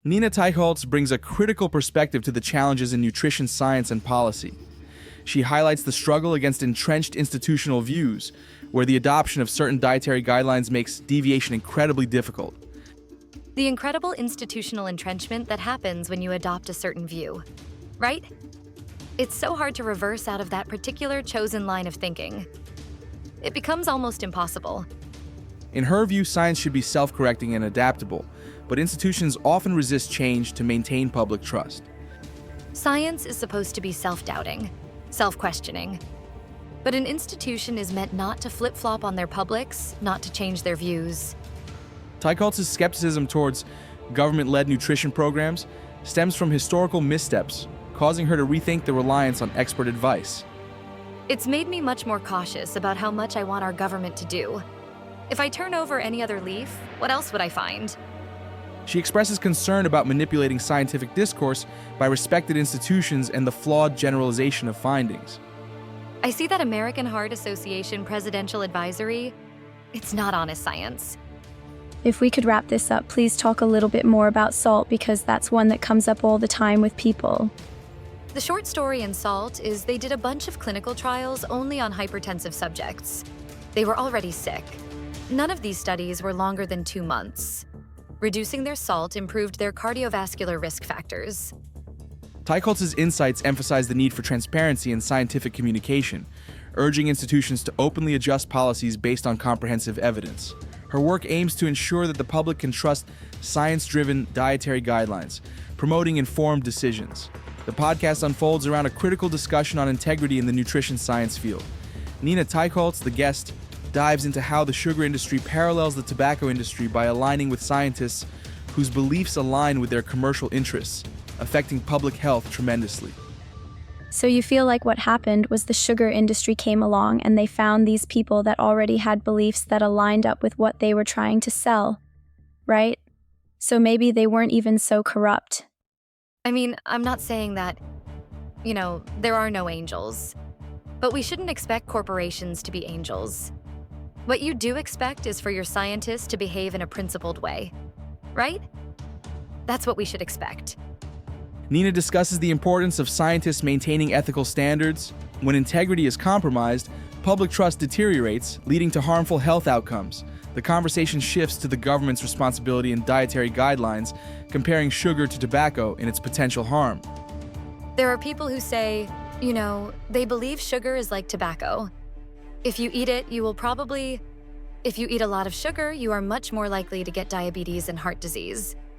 Nina Teicholz brings a critical perspective to the challenges in nutrition science and policy. She highlights the struggle against entrenched institutional views, where the adoption of certain dietary guidelines makes deviation incredibly difficult. The incredible institutional entrenchment that happens when you adopt a certain view, right? It's so hard to reverse out of that particular chosen line of thinking. It becomes almost impossible. In her view, science should be self-correcting and adaptable, but institutions often resist change to maintain public trust. Science is supposed to be self-doubting, self-questioning. But an institution is meant not to flip-flop on their publics, not to change their views. Teicholz's skepticism towards government-led nutrition programs stems from historical missteps, causing her to rethink the reliance on expert advice. It's made me much more cautious about how much I want our government to do. If I turn over any other leaf, what else would I find? She expresses concern about manipulating scientific discourse by respected institutions and the flawed generalization of findings. I see that American Heart Association Presidential Advisory. It's not honest science. If we could wrap this up, please talk a little bit more about salt, because that's one that comes up all the time with people. The short story in SALT is they did a bunch of clinical trials only on hypertensive subjects. They were already sick. None of these studies were longer than 2 months. Reducing their salt improved their cardiovascular risk factors. Teicholz's insights emphasize the need for transparency in scientific communication, urging institutions to openly adjust policies based on comprehensive evidence. Her work aims to ensure that the public can trust science-driven dietary guidelines, promoting informed decisions. The podcast unfolds around a critical discussion on integrity in the nutrition science field. Nina Teicholz, the guest, dives into how the sugar industry parallels the tobacco industry by aligning with scientists whose beliefs align with their commercial interests, affecting public health tremendously. So you feel like what happened was the sugar industry came along and they found these people that already had beliefs that aligned up with what they were trying to sell, right? So maybe they weren't even so corrupt. I mean, I'm not saying that, there are no angels. But we shouldn't expect corporations to be angels. What you do expect is for your scientists to behave in a principled way, right? That's what we should expect. Nina discusses the importance of scientists maintaining ethical standards. When integrity is compromised, public trust deteriorates, leading to harmful health outcomes. The conversation shifts to the government's responsibility in dietary guidelines, comparing sugar to tobacco in its potential harm. There are people who say, they believe sugar is like tobacco. If you eat it, if you eat a lot of sugar, you are much more likely to get diabetes and heart disease.